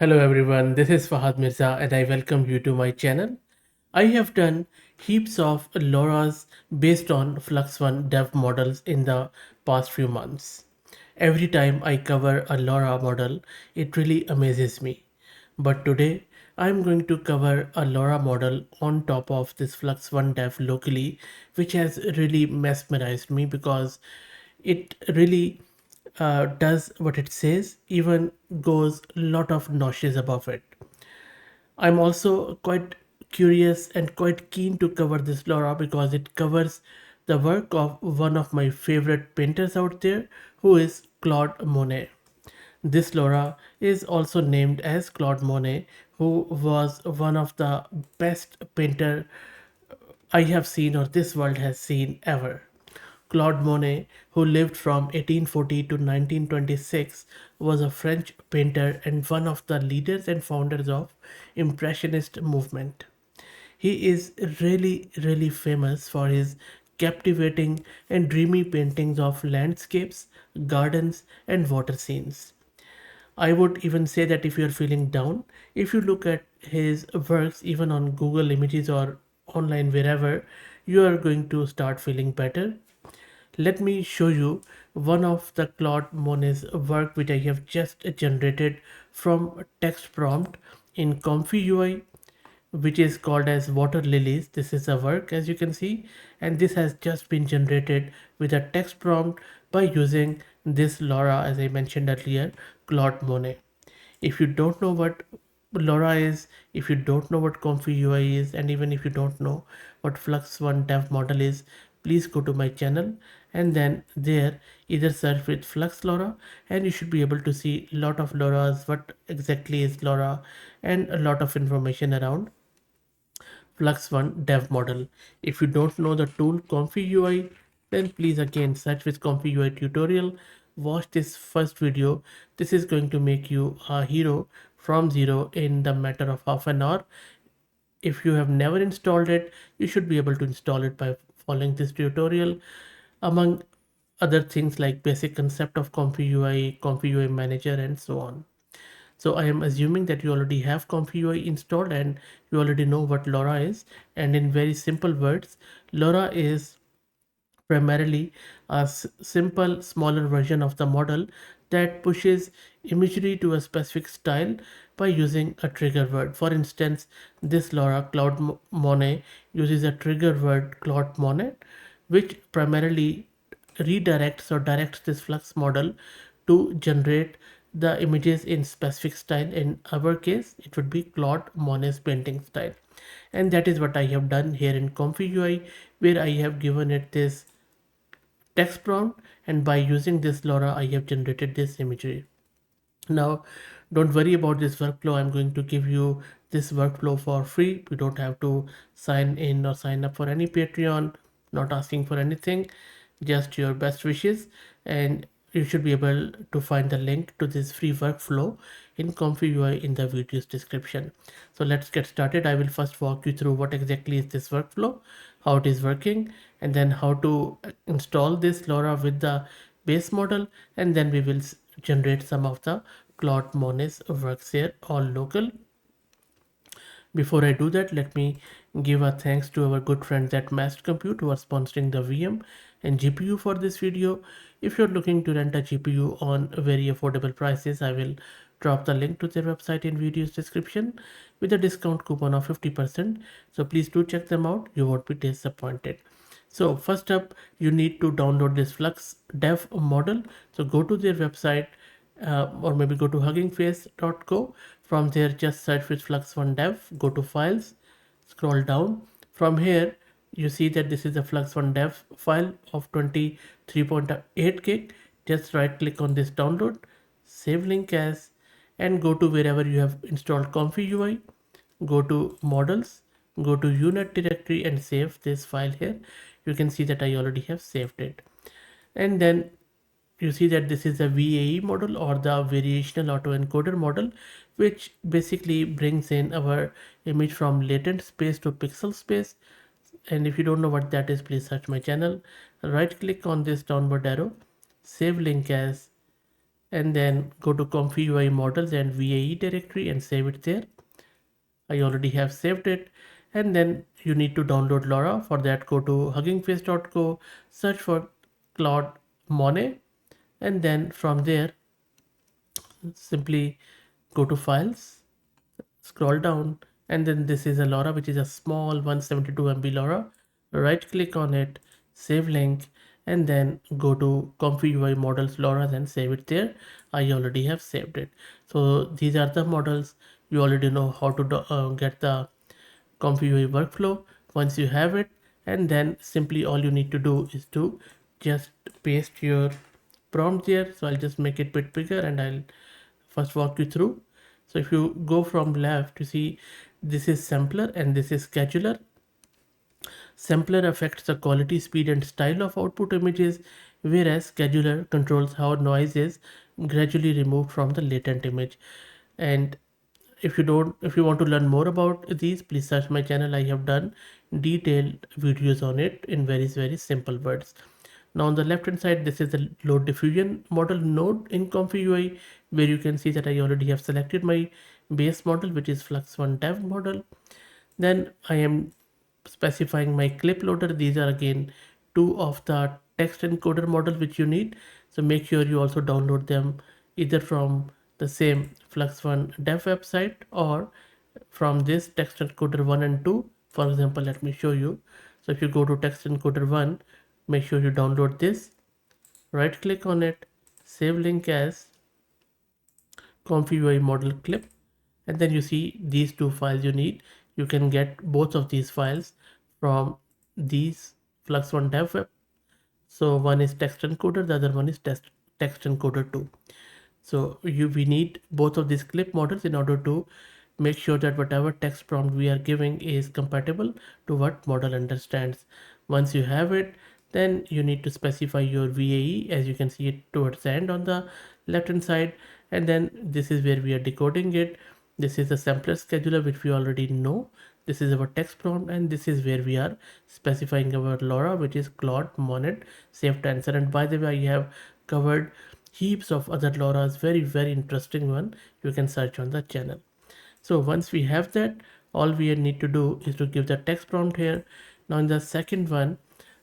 Hello everyone, this is Fahad Mirza and I welcome you to my channel. I have done heaps of LoRa's based on Flux One dev models in the past few months. Every time I cover a LoRa model, it really amazes me. But today, I'm going to cover a LoRa model on top of this Flux One dev locally, which has really mesmerized me because it really does what it says, even goes a lot of notches above it. I'm also quite curious and quite keen to cover this Laura because it covers the work of one of my favorite painters out there, who is Claude Monet. This Laura is also named as Claude Monet, who was one of the best painter I have seen or this world has seen ever. Claude Monet, who lived from 1840 to 1926, was a French painter and one of the leaders and founders of Impressionist movement. He is really famous for his captivating and dreamy paintings of landscapes, gardens, and water scenes. I would even say that if you're feeling down, if you look at his works even on Google Images or online wherever, you are going to start feeling better. Let me show you one of the Claude Monet's work which I have just generated from a text prompt in Comfy UI, which is called as Water Lilies. This is a work, as you can see, and this has just been generated with a text prompt by using this Laura, as I mentioned earlier, Claude Monet. If you don't know what LoRa is, if you don't know what Comfy UI is, and even if you don't know what Flux One dev model is, please go to my channel and then there either search with Flux LoRa and you should be able to see a lot of LoRa's, what exactly is LoRa, and a lot of information around Flux One dev model. If you don't know the tool Comfy UI, then please again search with Comfy UI tutorial. Watch this first video. This is going to make you a hero from zero in the matter of half an hour. If you have never installed it, you should be able to install it by following this tutorial. Among other things like basic concept of Comfy UI, Comfy UI manager, and so on. So I am assuming that you already have ComfyUI installed and you already know what LoRa is. And in very simple words, LoRa is primarily a simple, smaller version of the model that pushes imagery to a specific style by using a trigger word. For instance, this LoRa Claude Monet uses a trigger word Claude Monet, which primarily redirects or directs this flux model to generate the images in specific style. In our case, it would be Claude Monet's painting style. And that is what I have done here in Comfy UI, where I have given it this text prompt, and by using this LoRa I have generated this imagery. Now don't worry about this workflow. I'm going to give you this workflow for free. You don't have to sign in or sign up for any Patreon, not asking for anything, just your best wishes, and you should be able to find the link to this free workflow in Comfy UI in the video's description. So let's get started. I will first walk you through what exactly is this workflow, how it is working, and then how to install this LoRa with the base model, and then we will generate some of the Claude Monet's works here, all local. Before I do that, let me give a thanks to our good friends at Mast Compute who are sponsoring the VM and GPU for this video. If you're looking to rent a GPU on very affordable prices, I will drop the link to their website in video's description with a discount coupon of 50%. So please do check them out. You won't be disappointed. So first up, you need to download this Flux Dev model. So go to their website, or maybe go to huggingface.co. From there, just search with Flux One Dev, go to files, scroll down. From here, you see that this is a Flux One Dev file of 23.8 gig. Just right click on this download, save link as, and go to wherever you have installed Comfy UI, go to models, go to unit directory and save this file here. You can see that I already have saved it. And then you see that this is a VAE model, or the variational autoencoder model, which basically brings in our image from latent space to pixel space. And if you don't know what that is, please search my channel. Right click on this downward arrow, save link as, and then go to Comfy UI models and VAE directory and save it there. I already have saved it. And then you need to download LoRa. For that, go to huggingface.co, search for Claude Monet, and then from there, simply go to files, scroll down, and then this is a LoRa, which is a small 172 MB LoRa. Right click on it, save link, and then go to Comfy UI models LoRa and save it there. I already have saved it. So these are the models. You already know how to get the Comfy UI workflow. Once you have it, and then simply all you need to do is to just paste your prompt there. So I'll just make it a bit bigger and I'll first walk you through. So if you go from left, you see this is sampler and this is scheduler. Sampler affects the quality, speed, and style of output images, whereas scheduler controls how noise is gradually removed from the latent image. And if you want to learn more about these, please search my channel. I have done detailed videos on it in very simple words. Now on the left hand side, this is the load diffusion model node in Comfy UI, where you can see that I already have selected my base model, which is Flux 1 dev model. Then I am specifying my clip loader. These are again two of the text encoder model which you need. So make sure you also download them either from the same Flux 1 dev website or from this text encoder 1 and 2. For example, let me show you. So if you go to text encoder 1, make sure you download this, right click on it, save link as Comfy UI model clip, and then you see these two files you need. You can get both of these files from these Flux 1 dev web. So one is text encoder, the other one is text encoder 2. So we need both of these clip models in order to make sure that whatever text prompt we are giving is compatible to what model understands. Once you have it, then you need to specify your VAE, as you can see it towards the end on the left hand side, and then this is where we are decoding it. This is the sampler scheduler, which we already know. This is our text prompt, and this is where we are specifying our LoRa, which is Claude Monet safe answer. And by the way, I have covered heaps of other LoRa's, very interesting one. You can search on the channel. So once we have that, all we need to do is to give the text prompt here. Now in the second one,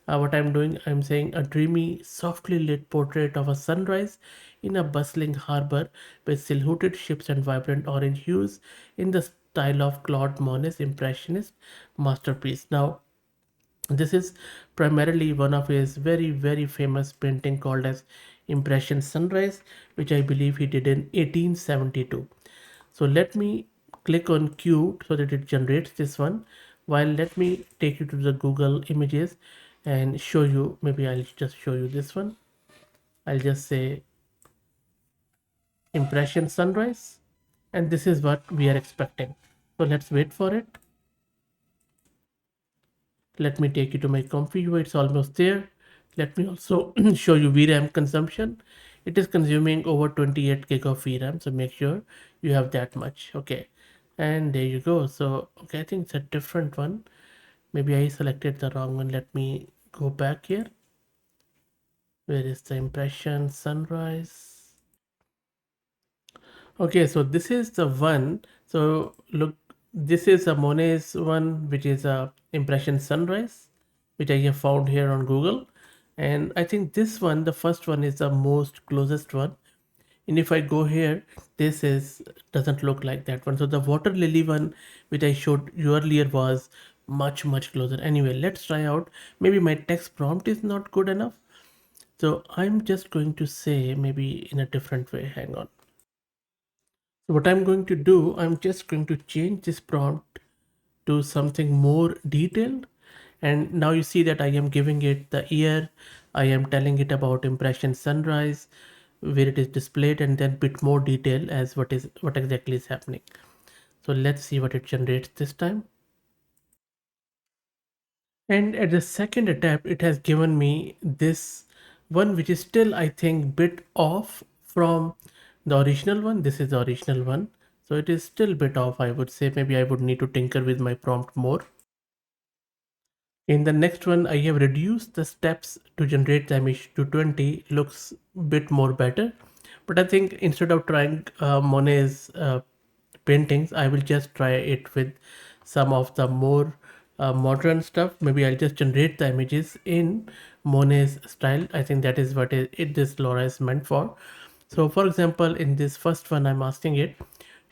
what I'm doing, I'm saying a dreamy, softly lit portrait of a sunrise in a bustling harbor with silhouetted ships and vibrant orange hues in the style of Claude Monet's impressionist masterpiece. Now this is primarily one of his very famous painting called as Impression Sunrise, which I believe he did in 1872. So let me click on Q so that it generates this one. While let me take you to the Google images and show you, maybe I'll just show you this one. I'll just say Impression Sunrise, and this is what we are expecting. So let's wait for it. Let me take you to my Comfy UI. It's almost there. Let me also show you VRAM consumption. It is consuming over 28 gig of VRAM, so make sure you have that much. Okay, and there you go. So okay, I think it's a different one. Maybe I selected the wrong one. Let me go back here. Where is the impression sunrise? Okay, so this is the one. So look, this is a Monet's one, which is a impression sunrise, which I have found here on Google. And I think this one, the first one, is the most closest one. And if I go here, this is doesn't look like that one. So the water lily one, which I showed you earlier, was much closer. Anyway, let's try out. Maybe my text prompt is not good enough. So I'm just going to say maybe in a different way. Hang on. So what I'm going to do, I'm just going to change this prompt to something more detailed. And now you see that I am giving it the year. I am telling it about impression sunrise, where it is displayed, and then bit more detail as what exactly is happening. So let's see what it generates this time. And at the second attempt, it has given me this one, which is still, I think, bit off from the original one. This is the original one. So it is still bit off, I would say. Maybe I would need to tinker with my prompt more. In the next one, I have reduced the steps to generate the image to 20. Looks a bit more better. But I think instead of trying Monet's paintings, I will just try it with some of the more modern stuff. Maybe I'll just generate the images in Monet's style. I think that is what this Laura is meant for. So, for example, in this first one, I'm asking it,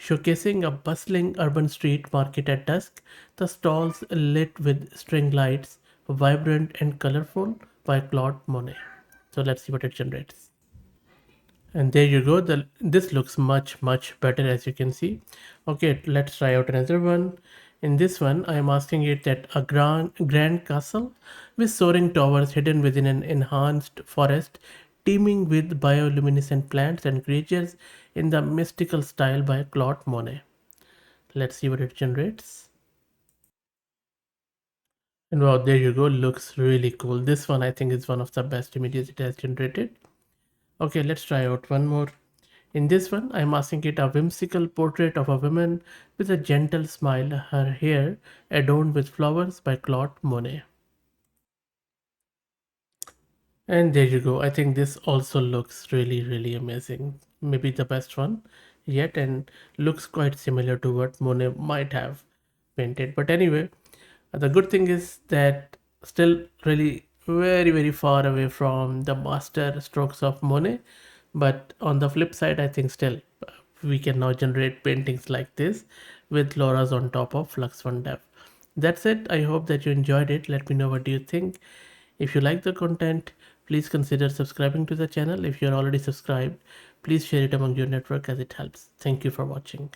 showcasing a bustling urban street market at dusk, the stalls lit with string lights, vibrant and colorful, by Claude Monet. So let's see what it generates. And there you go. This looks much better, as you can see. Okay, let's try out another one. In this one, I am asking it that a grand castle with soaring towers hidden within an enhanced forest, teeming with bioluminescent plants and creatures in the mystical style by Claude Monet. Let's see what it generates. And wow, there you go. Looks really cool. This one I think is one of the best images it has generated. Okay, let's try out one more. In this one, I'm asking it a whimsical portrait of a woman with a gentle smile, her hair adorned with flowers, by Claude Monet. And there you go. I think this also looks really amazing. Maybe the best one yet, and looks quite similar to what Monet might have painted. But anyway, the good thing is that still really very far away from the master strokes of Monet. But on the flip side, I think still we can now generate paintings like this with Laura's on top of Flux One Dev. That's it. I hope that you enjoyed it. Let me know what do you think. If you like the content, please consider subscribing to the channel. If you're already subscribed, please share it among your network as it helps. Thank you for watching.